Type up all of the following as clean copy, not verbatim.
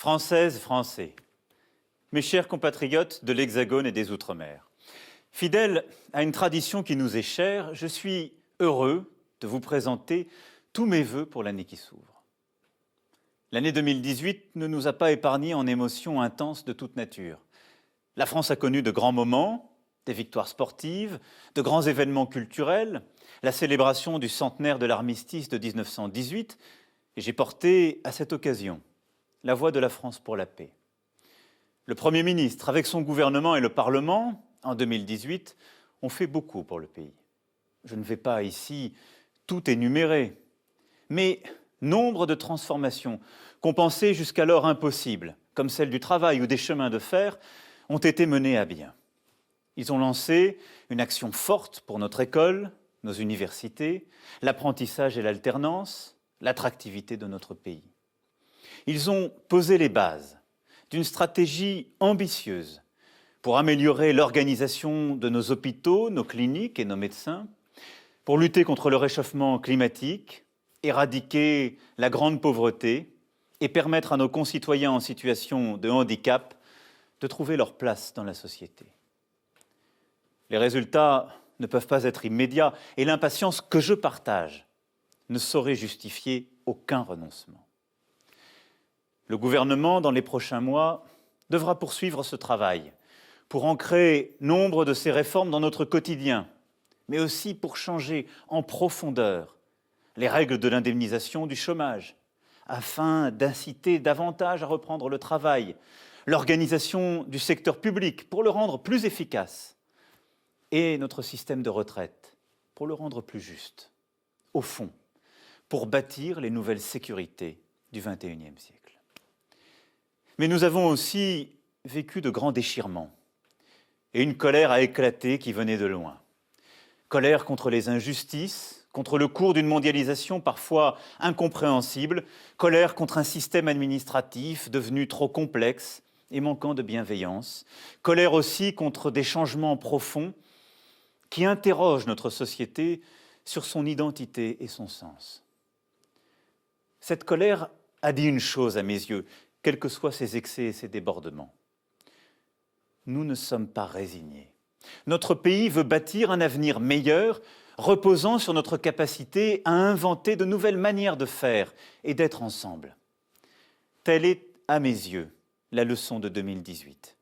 Françaises, Français, mes chers compatriotes de l'Hexagone et des Outre-mer, fidèle à une tradition qui nous est chère, je suis heureux de vous présenter tous mes vœux pour l'année qui s'ouvre. L'année 2018 ne nous a pas épargnés en émotions intenses de toute nature. La France a connu de grands moments, des victoires sportives, de grands événements culturels, la célébration du centenaire de l'armistice de 1918, et j'ai porté à cette occasion la voix de la France pour la paix. Le Premier ministre, avec son gouvernement et le Parlement, en 2018, ont fait beaucoup pour le pays. Je ne vais pas ici tout énumérer, mais nombre de transformations qu'on pensait jusqu'alors impossibles, comme celle du travail ou des chemins de fer, ont été menées à bien. Ils ont lancé une action forte pour notre école, nos universités, l'apprentissage et l'alternance, l'attractivité de notre pays. Ils ont posé les bases d'une stratégie ambitieuse pour améliorer l'organisation de nos hôpitaux, nos cliniques et nos médecins, pour lutter contre le réchauffement climatique, éradiquer la grande pauvreté et permettre à nos concitoyens en situation de handicap de trouver leur place dans la société. Les résultats ne peuvent pas être immédiats et l'impatience que je partage ne saurait justifier aucun renoncement. Le gouvernement, dans les prochains mois, devra poursuivre ce travail pour ancrer nombre de ces réformes dans notre quotidien, mais aussi pour changer en profondeur les règles de l'indemnisation du chômage, afin d'inciter davantage à reprendre le travail, l'organisation du secteur public pour le rendre plus efficace, et notre système de retraite pour le rendre plus juste. Au fond, pour bâtir les nouvelles sécurités du XXIe siècle. Mais nous avons aussi vécu de grands déchirements et une colère a éclaté qui venait de loin. Colère contre les injustices, contre le cours d'une mondialisation parfois incompréhensible, colère contre un système administratif devenu trop complexe et manquant de bienveillance, colère aussi contre des changements profonds qui interrogent notre société sur son identité et son sens. Cette colère a dit une chose à mes yeux, quels que soient ses excès et ses débordements. Nous ne sommes pas résignés. Notre pays veut bâtir un avenir meilleur, reposant sur notre capacité à inventer de nouvelles manières de faire et d'être ensemble. Telle est, à mes yeux, la leçon de 2018.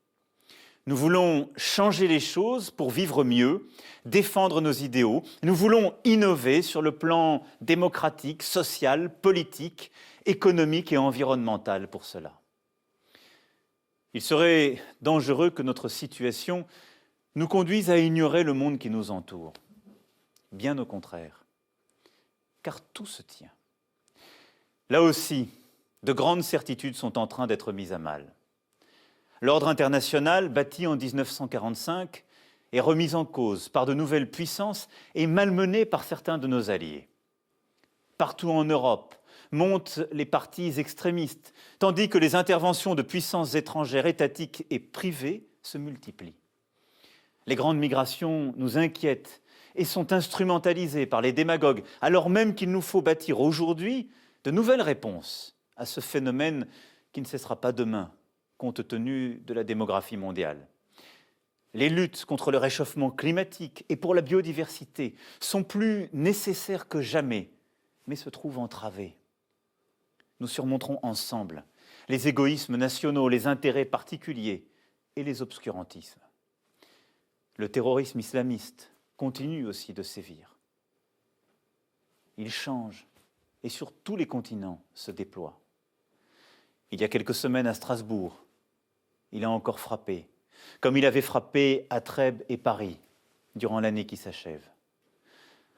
Nous voulons changer les choses pour vivre mieux, défendre nos idéaux. Nous voulons innover sur le plan démocratique, social, politique, économique et environnemental pour cela. Il serait dangereux que notre situation nous conduise à ignorer le monde qui nous entoure. Bien au contraire, car tout se tient. Là aussi, de grandes certitudes sont en train d'être mises à mal. L'ordre international, bâti en 1945, est remis en cause par de nouvelles puissances et malmené par certains de nos alliés. Partout en Europe, montent les partis extrémistes, tandis que les interventions de puissances étrangères étatiques et privées se multiplient. Les grandes migrations nous inquiètent et sont instrumentalisées par les démagogues, alors même qu'il nous faut bâtir aujourd'hui de nouvelles réponses à ce phénomène qui ne cessera pas demain, compte tenu de la démographie mondiale. Les luttes contre le réchauffement climatique et pour la biodiversité sont plus nécessaires que jamais, mais se trouvent entravées. Nous surmonterons ensemble les égoïsmes nationaux, les intérêts particuliers et les obscurantismes. Le terrorisme islamiste continue aussi de sévir. Il change et sur tous les continents se déploie. Il y a quelques semaines à Strasbourg, il a encore frappé, comme il avait frappé à Trèbes et Paris durant l'année qui s'achève.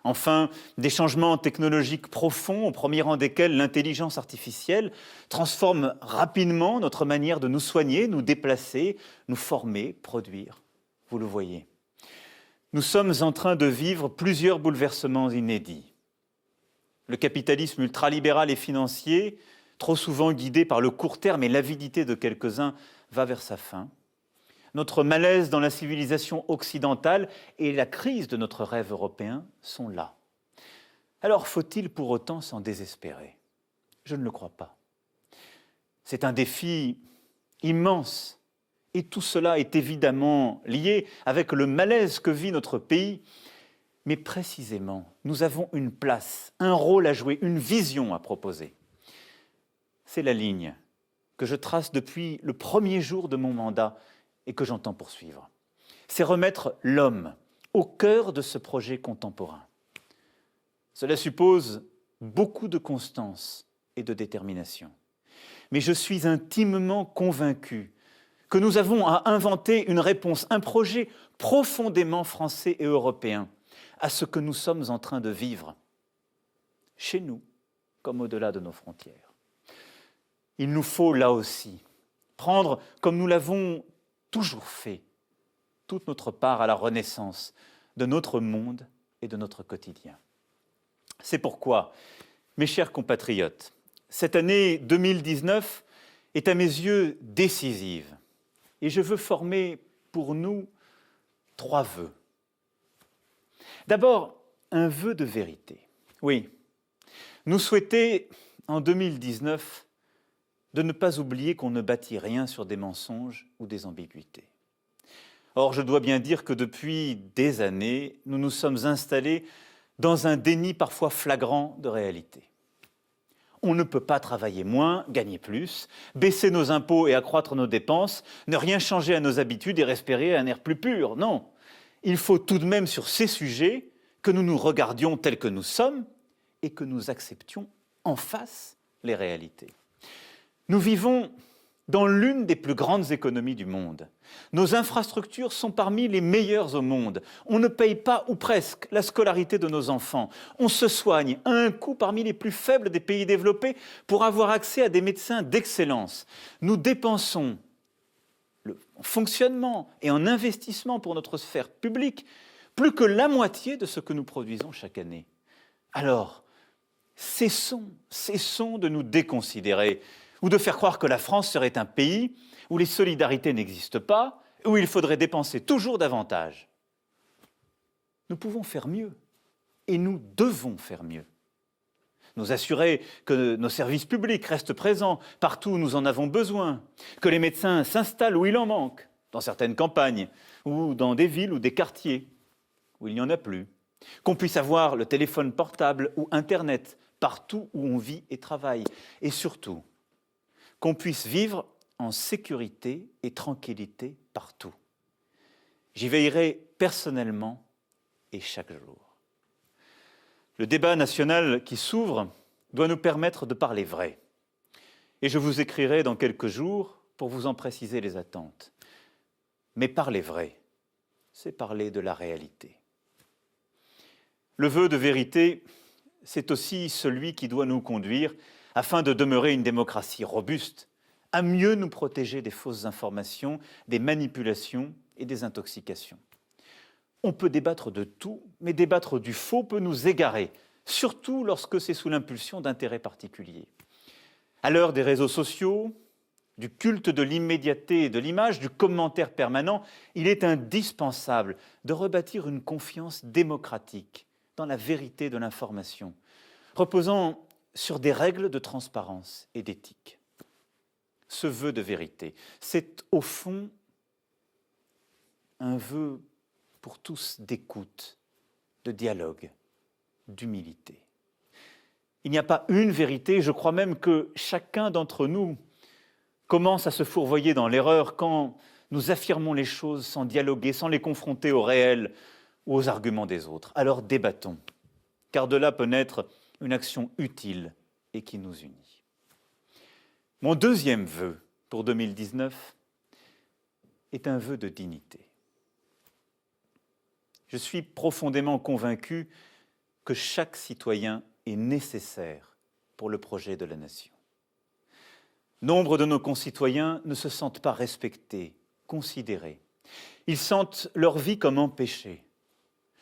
Enfin, des changements technologiques profonds, au premier rang desquels l'intelligence artificielle, transforment rapidement notre manière de nous soigner, nous déplacer, nous former, produire. Vous le voyez. Nous sommes en train de vivre plusieurs bouleversements inédits. Le capitalisme ultralibéral et financier, trop souvent guidé par le court terme et l'avidité de quelques-uns, va vers sa fin. Notre malaise dans la civilisation occidentale et la crise de notre rêve européen sont là. Alors faut-il pour autant s'en désespérer? Je ne le crois pas. C'est un défi immense. Et tout cela est évidemment lié avec le malaise que vit notre pays. Mais précisément, nous avons une place, un rôle à jouer, une vision à proposer. C'est la ligne que je trace depuis le premier jour de mon mandat et que j'entends poursuivre. C'est remettre l'homme au cœur de ce projet contemporain. Cela suppose beaucoup de constance et de détermination. Mais je suis intimement convaincu que nous avons à inventer une réponse, un projet profondément français et européen à ce que nous sommes en train de vivre, chez nous comme au-delà de nos frontières. Il nous faut là aussi prendre, comme nous l'avons toujours fait, toute notre part à la renaissance de notre monde et de notre quotidien. C'est pourquoi, mes chers compatriotes, cette année 2019 est à mes yeux décisive. Et je veux former pour nous 3 vœux. D'abord, un vœu de vérité. Oui, nous souhaitons en 2019 de ne pas oublier qu'on ne bâtit rien sur des mensonges ou des ambiguïtés. Or, je dois bien dire que depuis des années, nous nous sommes installés dans un déni parfois flagrant de réalité. On ne peut pas travailler moins, gagner plus, baisser nos impôts et accroître nos dépenses, ne rien changer à nos habitudes et respirer un air plus pur. Non, il faut tout de même sur ces sujets que nous nous regardions tels que nous sommes et que nous acceptions en face les réalités. Nous vivons dans l'une des plus grandes économies du monde. Nos infrastructures sont parmi les meilleures au monde. On ne paye pas, ou presque, la scolarité de nos enfants. On se soigne à un coût parmi les plus faibles des pays développés pour avoir accès à des médecins d'excellence. Nous dépensons en fonctionnement et en investissement pour notre sphère publique plus que la moitié de ce que nous produisons chaque année. Alors, cessons de nous déconsidérer ou de faire croire que la France serait un pays où les solidarités n'existent pas, où il faudrait dépenser toujours davantage. Nous pouvons faire mieux, et nous devons faire mieux. Nous assurer que nos services publics restent présents partout où nous en avons besoin, que les médecins s'installent où il en manque, dans certaines campagnes, ou dans des villes ou des quartiers où il n'y en a plus, qu'on puisse avoir le téléphone portable ou Internet partout où on vit et travaille, et surtout, qu'on puisse vivre en sécurité et tranquillité partout. J'y veillerai personnellement et chaque jour. Le débat national qui s'ouvre doit nous permettre de parler vrai. Et je vous écrirai dans quelques jours pour vous en préciser les attentes. Mais parler vrai, c'est parler de la réalité. Le vœu de vérité, c'est aussi celui qui doit nous conduire afin de demeurer une démocratie robuste, à mieux nous protéger des fausses informations, des manipulations et des intoxications. On peut débattre de tout, mais débattre du faux peut nous égarer, surtout lorsque c'est sous l'impulsion d'intérêts particuliers. À l'heure des réseaux sociaux, du culte de l'immédiateté et de l'image, du commentaire permanent, il est indispensable de rebâtir une confiance démocratique dans la vérité de l'information, reposant sur des règles de transparence et d'éthique. Ce vœu de vérité, c'est au fond un vœu pour tous d'écoute, de dialogue, d'humilité. Il n'y a pas une vérité, je crois même que chacun d'entre nous commence à se fourvoyer dans l'erreur quand nous affirmons les choses sans dialoguer, sans les confronter au réel ou aux arguments des autres. Alors débattons, car de là peut naître une action utile et qui nous unit. Mon deuxième vœu pour 2019 est un vœu de dignité. Je suis profondément convaincu que chaque citoyen est nécessaire pour le projet de la nation. Nombre de nos concitoyens ne se sentent pas respectés, considérés. Ils sentent leur vie comme empêchée.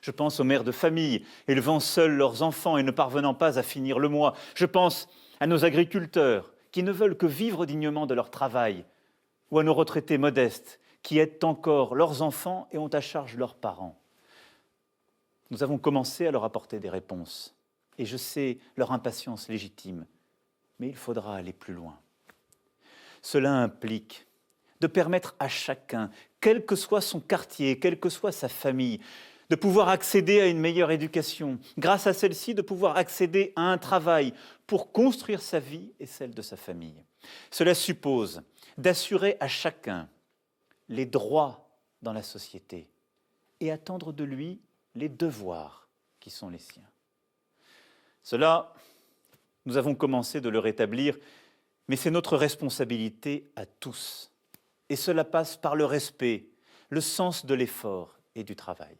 Je pense aux mères de famille élevant seuls leurs enfants et ne parvenant pas à finir le mois. Je pense à nos agriculteurs qui ne veulent que vivre dignement de leur travail, ou à nos retraités modestes qui aident encore leurs enfants et ont à charge leurs parents. Nous avons commencé à leur apporter des réponses, et je sais leur impatience légitime, mais il faudra aller plus loin. Cela implique de permettre à chacun, quel que soit son quartier, quelle que soit sa famille, de pouvoir accéder à une meilleure éducation, grâce à celle-ci de pouvoir accéder à un travail pour construire sa vie et celle de sa famille. Cela suppose d'assurer à chacun les droits dans la société et attendre de lui les devoirs qui sont les siens. Cela, nous avons commencé de le rétablir, mais c'est notre responsabilité à tous. Et cela passe par le respect, le sens de l'effort et du travail.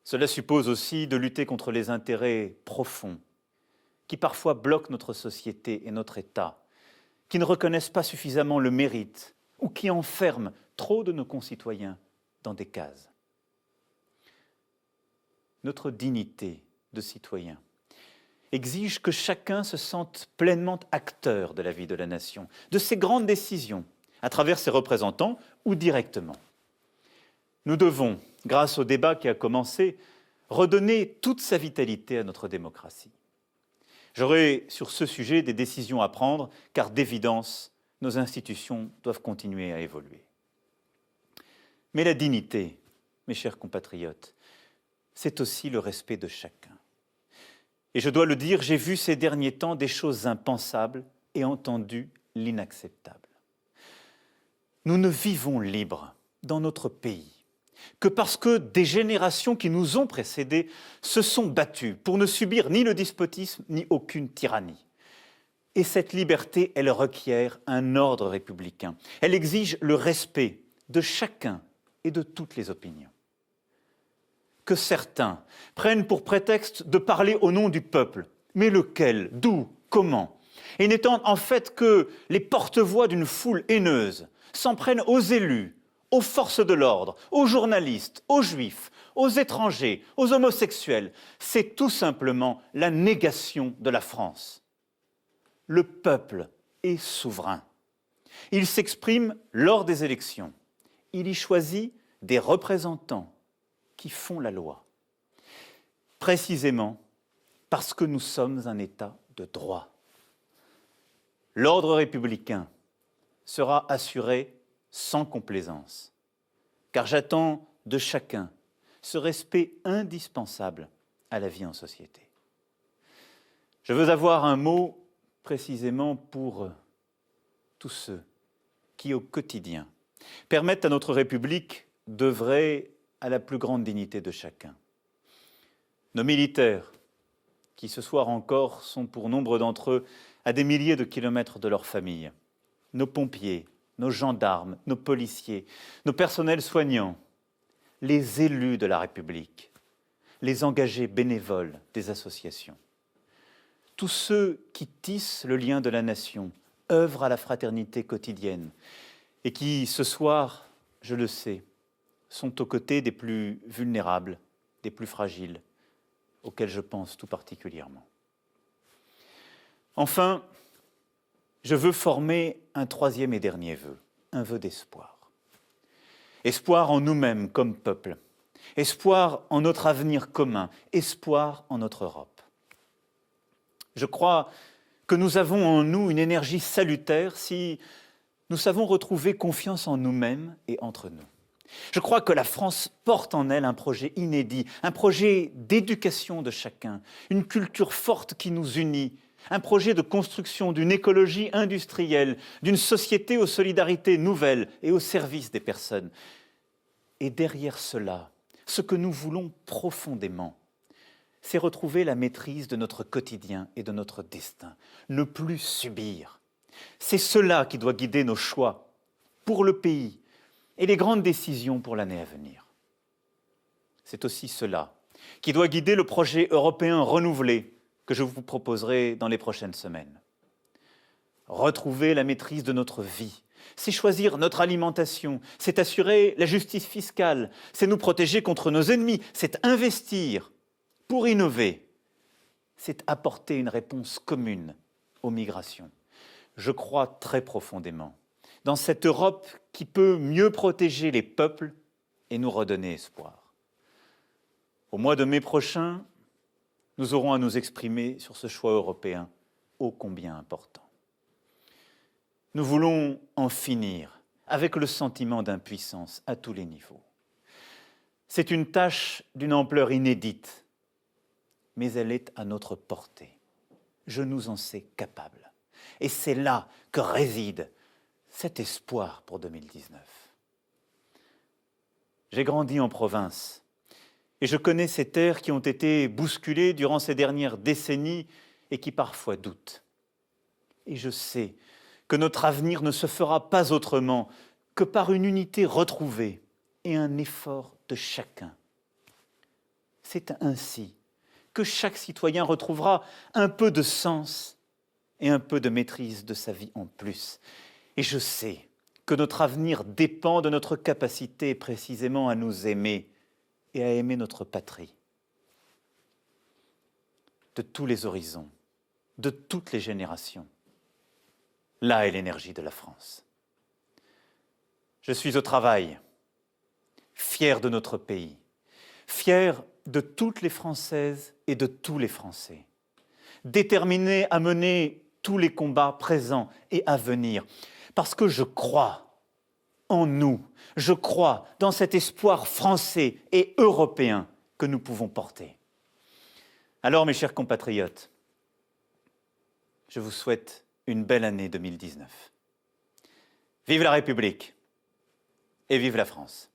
Cela suppose aussi de lutter contre les intérêts profonds qui parfois bloquent notre société et notre État, qui ne reconnaissent pas suffisamment le mérite ou qui enferment trop de nos concitoyens dans des cases. Notre dignité de citoyen exige que chacun se sente pleinement acteur de la vie de la nation, de ses grandes décisions, à travers ses représentants ou directement. Nous devons, grâce au débat qui a commencé, redonner toute sa vitalité à notre démocratie. J'aurai sur ce sujet des décisions à prendre, car d'évidence, nos institutions doivent continuer à évoluer. Mais la dignité, mes chers compatriotes, c'est aussi le respect de chacun. Et je dois le dire, j'ai vu ces derniers temps des choses impensables et entendu l'inacceptable. Nous ne vivons libres dans notre pays que parce que des générations qui nous ont précédés se sont battues pour ne subir ni le despotisme ni aucune tyrannie. Et cette liberté, elle requiert un ordre républicain. Elle exige le respect de chacun et de toutes les opinions. Que certains prennent pour prétexte de parler au nom du peuple, mais lequel, d'où, comment, et n'étant en fait que les porte-voix d'une foule haineuse, s'en prennent aux élus, aux forces de l'ordre, aux journalistes, aux juifs, aux étrangers, aux homosexuels. C'est tout simplement la négation de la France. Le peuple est souverain. Il s'exprime lors des élections. Il y choisit des représentants qui font la loi. Précisément parce que nous sommes un État de droit. L'ordre républicain sera assuré sans complaisance, car j'attends de chacun ce respect indispensable à la vie en société. Je veux avoir un mot précisément pour tous ceux qui, au quotidien, permettent à notre République d'œuvrer à la plus grande dignité de chacun. Nos militaires, qui ce soir encore sont pour nombre d'entre eux à des milliers de kilomètres de leur famille, nos pompiers, nos gendarmes, nos policiers, nos personnels soignants, les élus de la République, les engagés bénévoles des associations. Tous ceux qui tissent le lien de la nation, œuvrent à la fraternité quotidienne et qui, ce soir, je le sais, sont aux côtés des plus vulnérables, des plus fragiles, auxquels je pense tout particulièrement. Enfin, je veux former un troisième et dernier vœu, un vœu d'espoir. Espoir en nous-mêmes comme peuple, espoir en notre avenir commun, espoir en notre Europe. Je crois que nous avons en nous une énergie salutaire si nous savons retrouver confiance en nous-mêmes et entre nous. Je crois que la France porte en elle un projet inédit, un projet d'éducation de chacun, une culture forte qui nous unit, un projet de construction d'une écologie industrielle, d'une société aux solidarités nouvelles et au service des personnes. Et derrière cela, ce que nous voulons profondément, c'est retrouver la maîtrise de notre quotidien et de notre destin, ne plus subir. C'est cela qui doit guider nos choix pour le pays et les grandes décisions pour l'année à venir. C'est aussi cela qui doit guider le projet européen renouvelé que je vous proposerai dans les prochaines semaines. Retrouver la maîtrise de notre vie, c'est choisir notre alimentation, c'est assurer la justice fiscale, c'est nous protéger contre nos ennemis, c'est investir pour innover, c'est apporter une réponse commune aux migrations. Je crois très profondément dans cette Europe qui peut mieux protéger les peuples et nous redonner espoir. Au mois de mai prochain, nous aurons à nous exprimer sur ce choix européen ô combien important. Nous voulons en finir avec le sentiment d'impuissance à tous les niveaux. C'est une tâche d'une ampleur inédite, mais elle est à notre portée. Je nous en sais capable. Et c'est là que réside cet espoir pour 2019. J'ai grandi en province et je connais ces terres qui ont été bousculées durant ces dernières décennies et qui parfois doutent. Et je sais que notre avenir ne se fera pas autrement que par une unité retrouvée et un effort de chacun. C'est ainsi que chaque citoyen retrouvera un peu de sens et un peu de maîtrise de sa vie en plus. Et je sais que notre avenir dépend de notre capacité précisément à nous aimer et à aimer notre patrie. De tous les horizons, de toutes les générations, là est l'énergie de la France. Je suis au travail, fier de notre pays, fier de toutes les Françaises et de tous les Français, déterminé à mener tous les combats présents et à venir, parce que je crois en nous, je crois dans cet espoir français et européen que nous pouvons porter. Alors, mes chers compatriotes, je vous souhaite une belle année 2019. Vive la République et vive la France.